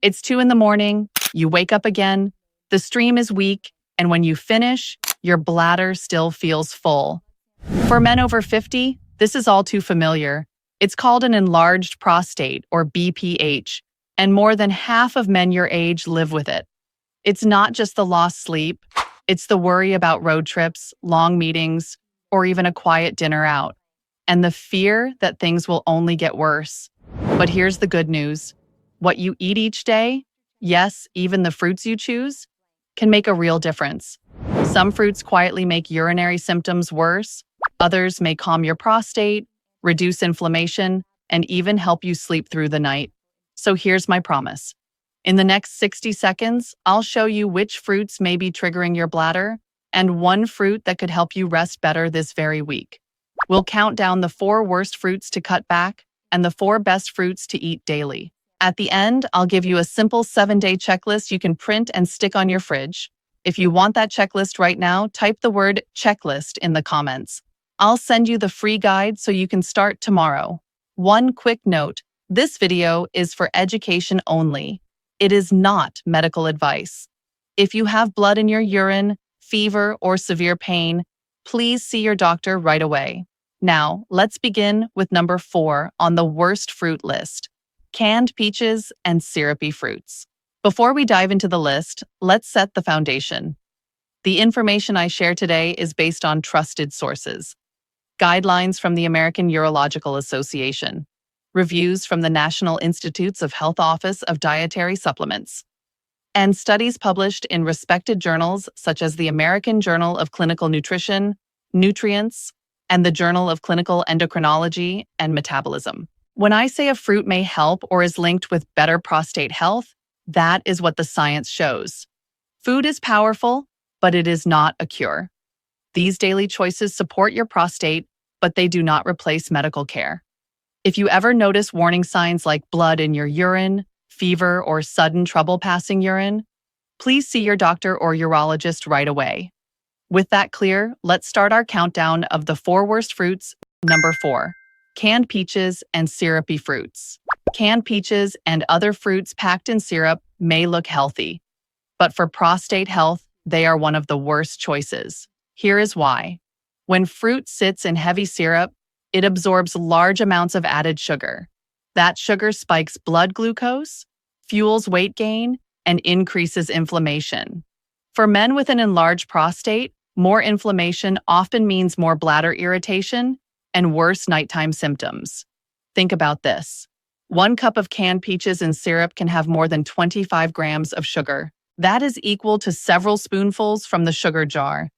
It's 2 in the morning, you wake up again, the stream is weak, and when you finish, your bladder still feels full. For men over 50, this is all too familiar. It's called an enlarged prostate, or BPH, and more than half of men your age live with it. It's not just the lost sleep, it's the worry about road trips, long meetings, or even a quiet dinner out, and the fear that things will only get worse. But here's the good news. What you eat each day, yes, even the fruits you choose, can make a real difference. Some fruits quietly make urinary symptoms worse, others may calm your prostate, reduce inflammation, and even help you sleep through the night. So here's my promise. In the next 60 seconds, I'll show you which fruits may be triggering your bladder and one fruit that could help you rest better this very week. We'll count down the 4 worst fruits to cut back and the 4 best fruits to eat daily. At the end, I'll give you a simple 7-day checklist you can print and stick on your fridge. If you want that checklist right now, type the word checklist in the comments. I'll send you the free guide so you can start tomorrow. One quick note, this video is for education only. It is not medical advice. If you have blood in your urine, fever, or severe pain, please see your doctor right away. Now, let's begin with number 4 on the worst fruit list: canned peaches and syrupy fruits. Before we dive into the list, let's set the foundation. The information I share today is based on trusted sources. Guidelines from the American Urological Association. Reviews from the National Institutes of Health Office of Dietary Supplements. And studies published in respected journals such as the American Journal of Clinical Nutrition, Nutrients, and the Journal of Clinical Endocrinology and Metabolism. When I say a fruit may help or is linked with better prostate health, that is what the science shows. Food is powerful, but it is not a cure. These daily choices support your prostate, but they do not replace medical care. If you ever notice warning signs like blood in your urine, fever, or sudden trouble passing urine, please see your doctor or urologist right away. With that clear, let's start our countdown of the 4 worst fruits. Number 4. Canned peaches and syrupy fruits. Canned peaches and other fruits packed in syrup may look healthy, but for prostate health, they are one of the worst choices. Here is why. When fruit sits in heavy syrup, it absorbs large amounts of added sugar. That sugar spikes blood glucose, fuels weight gain, and increases inflammation. For men with an enlarged prostate, more inflammation often means more bladder irritation and worse nighttime symptoms. Think about this. 1 cup of canned peaches in syrup can have more than 25 grams of sugar. That is equal to several spoonfuls from the sugar jar.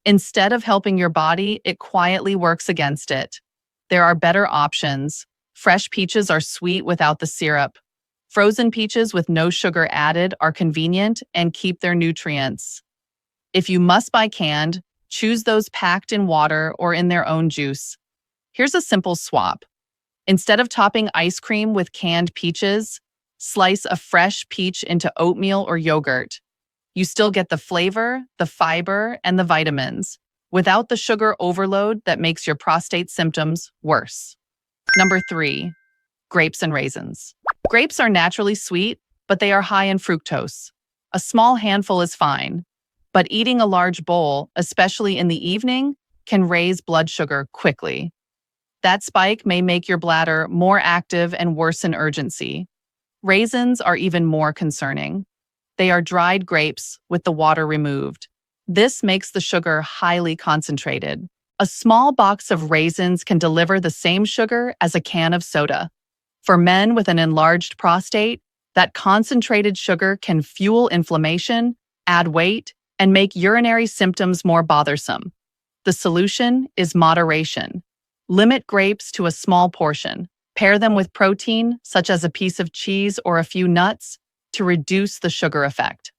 Instead of helping your body, it quietly works against it. There are better options. Fresh peaches are sweet without the syrup. Frozen peaches with no sugar added are convenient and keep their nutrients. If you must buy canned, choose those packed in water or in their own juice. Here's a simple swap. Instead of topping ice cream with canned peaches, slice a fresh peach into oatmeal or yogurt. You still get the flavor, the fiber, and the vitamins, without the sugar overload that makes your prostate symptoms worse. Number 3. Grapes and raisins. Grapes are naturally sweet, but they are high in fructose. A small handful is fine, but eating a large bowl, especially in the evening, can raise blood sugar quickly. That spike may make your bladder more active and worsen urgency. Raisins are even more concerning. They are dried grapes with the water removed. This makes the sugar highly concentrated. A small box of raisins can deliver the same sugar as a can of soda. For men with an enlarged prostate, that concentrated sugar can fuel inflammation, add weight, and make urinary symptoms more bothersome. The solution is moderation. Limit grapes to a small portion. Pair them with protein, such as a piece of cheese or a few nuts, to reduce the sugar effect.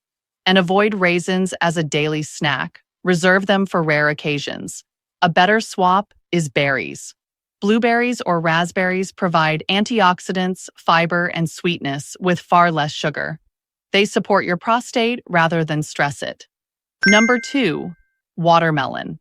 And avoid raisins as a daily snack. Reserve them for rare occasions. A better swap is berries. Blueberries or raspberries provide antioxidants, fiber, and sweetness with far less sugar. They support your prostate rather than stress it. Number 2, watermelon.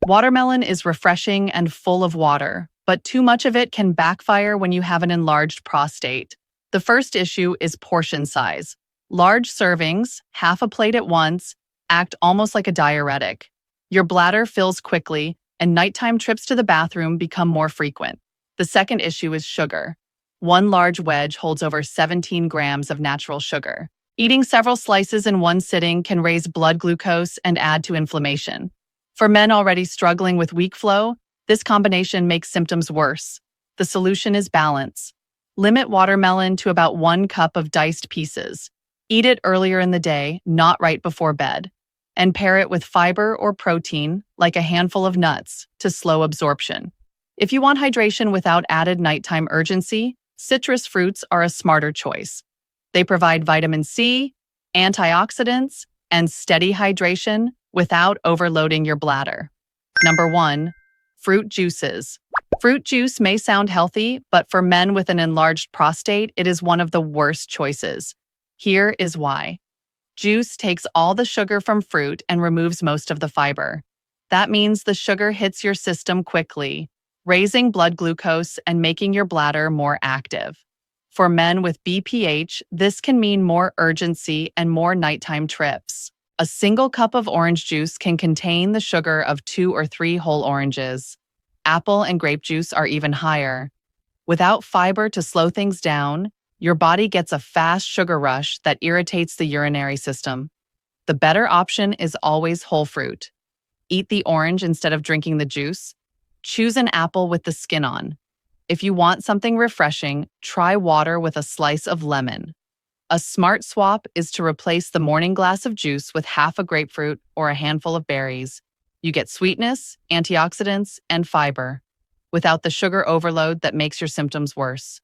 Watermelon is refreshing and full of water, but too much of it can backfire when you have an enlarged prostate. The first issue is portion size. Large servings, half a plate at once, act almost like a diuretic. Your bladder fills quickly, and nighttime trips to the bathroom become more frequent. The second issue is sugar. One large wedge holds over 17 grams of natural sugar. Eating several slices in one sitting can raise blood glucose and add to inflammation. For men already struggling with weak flow, this combination makes symptoms worse. The solution is balance. Limit watermelon to about 1 cup of diced pieces. Eat it earlier in the day, not right before bed. And pair it with fiber or protein, like a handful of nuts, to slow absorption. If you want hydration without added nighttime urgency, citrus fruits are a smarter choice. They provide vitamin C, antioxidants, and steady hydration without overloading your bladder. Number 1. Fruit juices. Fruit juice may sound healthy, but for men with an enlarged prostate, it is one of the worst choices. Here is why. Juice takes all the sugar from fruit and removes most of the fiber. That means the sugar hits your system quickly, raising blood glucose and making your bladder more active. For men with BPH, this can mean more urgency and more nighttime trips. A single cup of orange juice can contain the sugar of 2 or 3 whole oranges. Apple and grape juice are even higher. Without fiber to slow things down, your body gets a fast sugar rush that irritates the urinary system. The better option is always whole fruit. Eat the orange instead of drinking the juice. Choose an apple with the skin on. If you want something refreshing, try water with a slice of lemon. A smart swap is to replace the morning glass of juice with half a grapefruit or a handful of berries. You get sweetness, antioxidants, and fiber, without the sugar overload that makes your symptoms worse.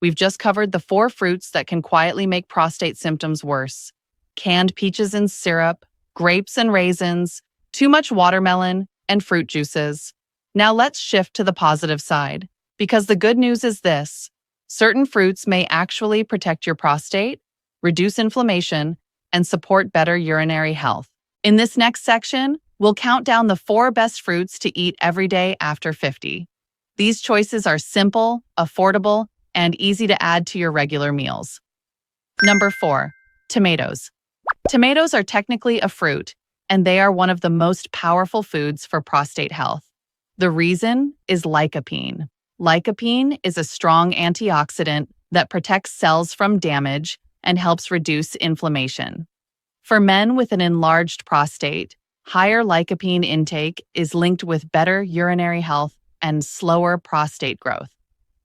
We've just covered the 4 fruits that can quietly make prostate symptoms worse: canned peaches and syrup, grapes and raisins, too much watermelon, and fruit juices. Now let's shift to the positive side, because the good news is this: certain fruits may actually protect your prostate, reduce inflammation, and support better urinary health. In this next section, we'll count down the 4 best fruits to eat every day after 50. These choices are simple, affordable, and easy to add to your regular meals. Number 4. Tomatoes. Tomatoes are technically a fruit, and they are one of the most powerful foods for prostate health. The reason is lycopene. Lycopene is a strong antioxidant that protects cells from damage and helps reduce inflammation. For men with an enlarged prostate, higher lycopene intake is linked with better urinary health and slower prostate growth.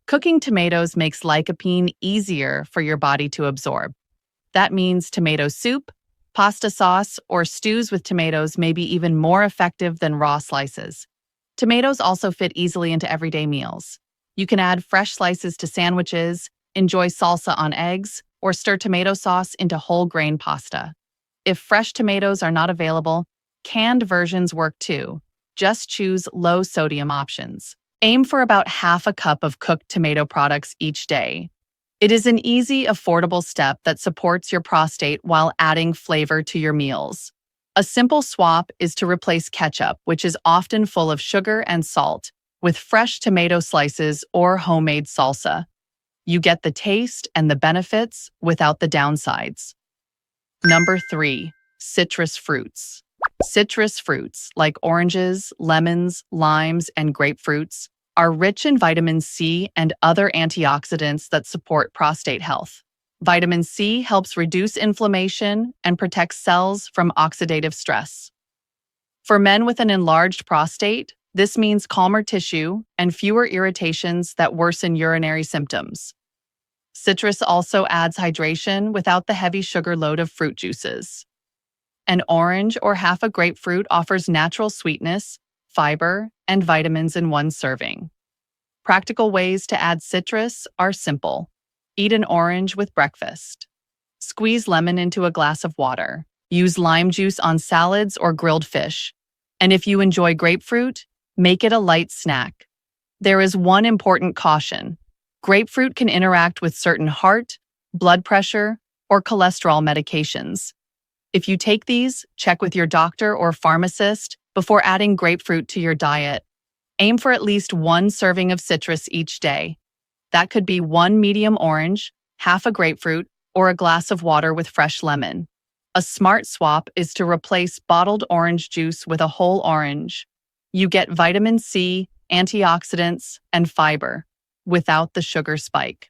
Cooking tomatoes makes lycopene easier for your body to absorb. That means tomato soup, pasta sauce, or stews with tomatoes may be even more effective than raw slices. Tomatoes also fit easily into everyday meals. You can add fresh slices to sandwiches, enjoy salsa on eggs, or stir tomato sauce into whole grain pasta. If fresh tomatoes are not available, canned versions work too. Just choose low sodium options. Aim for about half a cup of cooked tomato products each day. It is an easy, affordable step that supports your prostate while adding flavor to your meals. A simple swap is to replace ketchup, which is often full of sugar and salt, with fresh tomato slices or homemade salsa. You get the taste and the benefits without the downsides. Number 3. Citrus fruits. Citrus fruits, like oranges, lemons, limes, and grapefruits, are rich in vitamin C and other antioxidants that support prostate health. Vitamin C helps reduce inflammation and protects cells from oxidative stress. For men with an enlarged prostate, this means calmer tissue and fewer irritations that worsen urinary symptoms. Citrus also adds hydration without the heavy sugar load of fruit juices. An orange or half a grapefruit offers natural sweetness, fiber, and vitamins in one serving. Practical ways to add citrus are simple. Eat an orange with breakfast. Squeeze lemon into a glass of water. Use lime juice on salads or grilled fish. And if you enjoy grapefruit, make it a light snack. There is one important caution. Grapefruit can interact with certain heart, blood pressure, or cholesterol medications. If you take these, check with your doctor or pharmacist before adding grapefruit to your diet. Aim for at least 1 serving of citrus each day. That could be 1 medium orange, half a grapefruit, or a glass of water with fresh lemon. A smart swap is to replace bottled orange juice with a whole orange. You get vitamin C, antioxidants, and fiber without the sugar spike.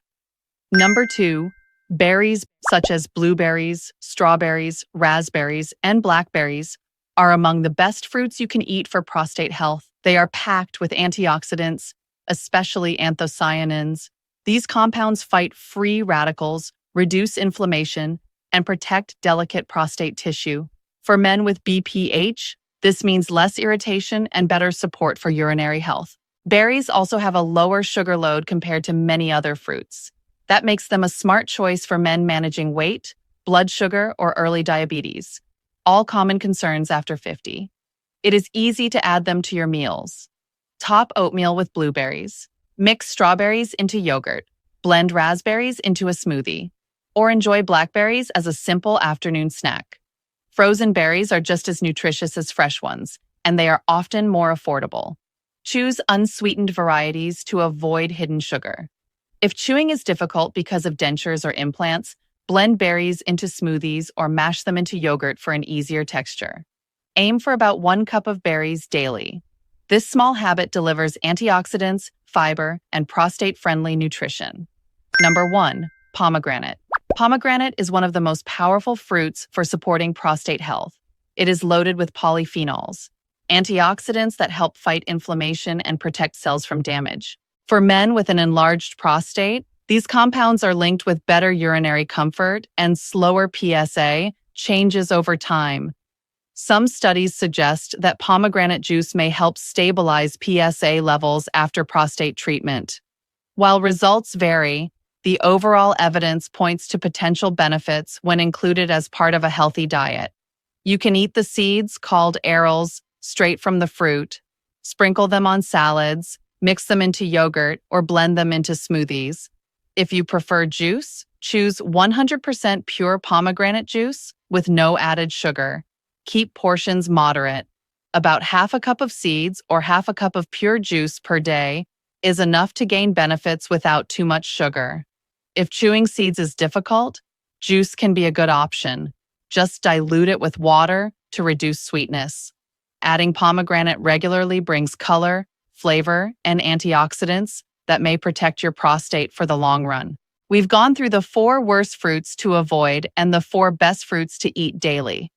Number 2, berries such as blueberries, strawberries, raspberries, and blackberries are among the best fruits you can eat for prostate health. They are packed with antioxidants, especially anthocyanins. These compounds fight free radicals, reduce inflammation, and protect delicate prostate tissue. For men with BPH, this means less irritation and better support for urinary health. Berries also have a lower sugar load compared to many other fruits. That makes them a smart choice for men managing weight, blood sugar, or early diabetes, all common concerns after 50. It is easy to add them to your meals. Top oatmeal with blueberries. Mix strawberries into yogurt. Blend raspberries into a smoothie. Or enjoy blackberries as a simple afternoon snack. Frozen berries are just as nutritious as fresh ones, and they are often more affordable. Choose unsweetened varieties to avoid hidden sugar. If chewing is difficult because of dentures or implants, blend berries into smoothies or mash them into yogurt for an easier texture. Aim for about 1 cup of berries daily. This small habit delivers antioxidants, fiber, and prostate-friendly nutrition. Number 1, pomegranate. Pomegranate is one of the most powerful fruits for supporting prostate health. It is loaded with polyphenols, antioxidants that help fight inflammation and protect cells from damage. For men with an enlarged prostate, these compounds are linked with better urinary comfort and slower PSA changes over time. Some studies suggest that pomegranate juice may help stabilize PSA levels after prostate treatment. While results vary, the overall evidence points to potential benefits when included as part of a healthy diet. You can eat the seeds, called arils, straight from the fruit, sprinkle them on salads, mix them into yogurt, or blend them into smoothies. If you prefer juice, choose 100% pure pomegranate juice with no added sugar. Keep portions moderate. About half a cup of seeds or half a cup of pure juice per day is enough to gain benefits without too much sugar. If chewing seeds is difficult, juice can be a good option. Just dilute it with water to reduce sweetness. Adding pomegranate regularly brings color, flavor, and antioxidants that may protect your prostate for the long run. We've gone through the 4 worst fruits to avoid and the 4 best fruits to eat daily.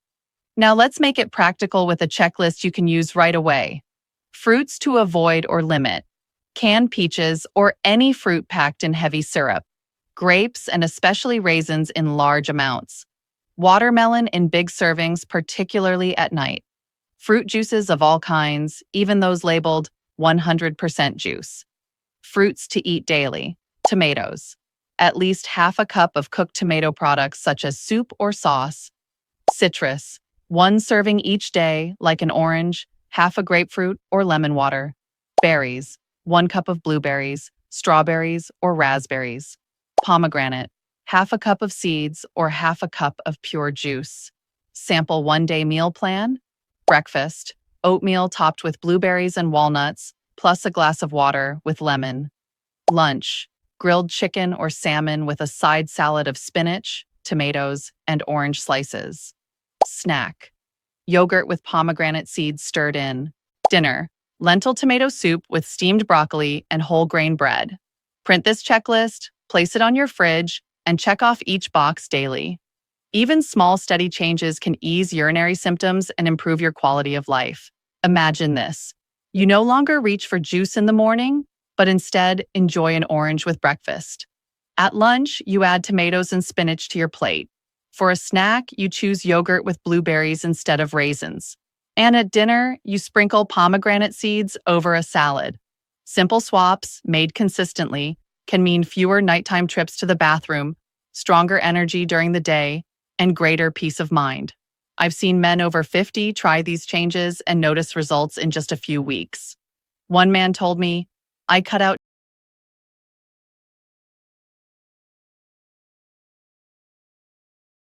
Now let's make it practical with a checklist you can use right away. Fruits to avoid or limit. Canned peaches or any fruit packed in heavy syrup. Grapes and especially raisins in large amounts. Watermelon in big servings, particularly at night. Fruit juices of all kinds, even those labeled 100% juice. Fruits to eat daily. Tomatoes. At least half a cup of cooked tomato products such as soup or sauce. Citrus. 1 serving each day, like an orange, half a grapefruit, or lemon water. Berries. 1 cup of blueberries, strawberries, or raspberries. Pomegranate. Half a cup of seeds or half a cup of pure juice. Sample 1-day meal plan. Breakfast. Oatmeal topped with blueberries and walnuts, plus a glass of water with lemon. Lunch. Grilled chicken or salmon with a side salad of spinach, tomatoes, and orange slices. Snack. Yogurt with pomegranate seeds stirred in. Dinner. Lentil tomato soup with steamed broccoli and whole grain bread. Print this checklist, place it on your fridge, and check off each box daily. Even small, steady changes can ease urinary symptoms and improve your quality of life. Imagine this. You no longer reach for juice in the morning, but instead enjoy an orange with breakfast. At lunch, you add tomatoes and spinach to your plate. For a snack, you choose yogurt with blueberries instead of raisins. And at dinner, you sprinkle pomegranate seeds over a salad. Simple swaps, made consistently, can mean fewer nighttime trips to the bathroom, stronger energy during the day, and greater peace of mind. I've seen men over 50 try these changes and notice results in just a few weeks. One man told me, "I cut out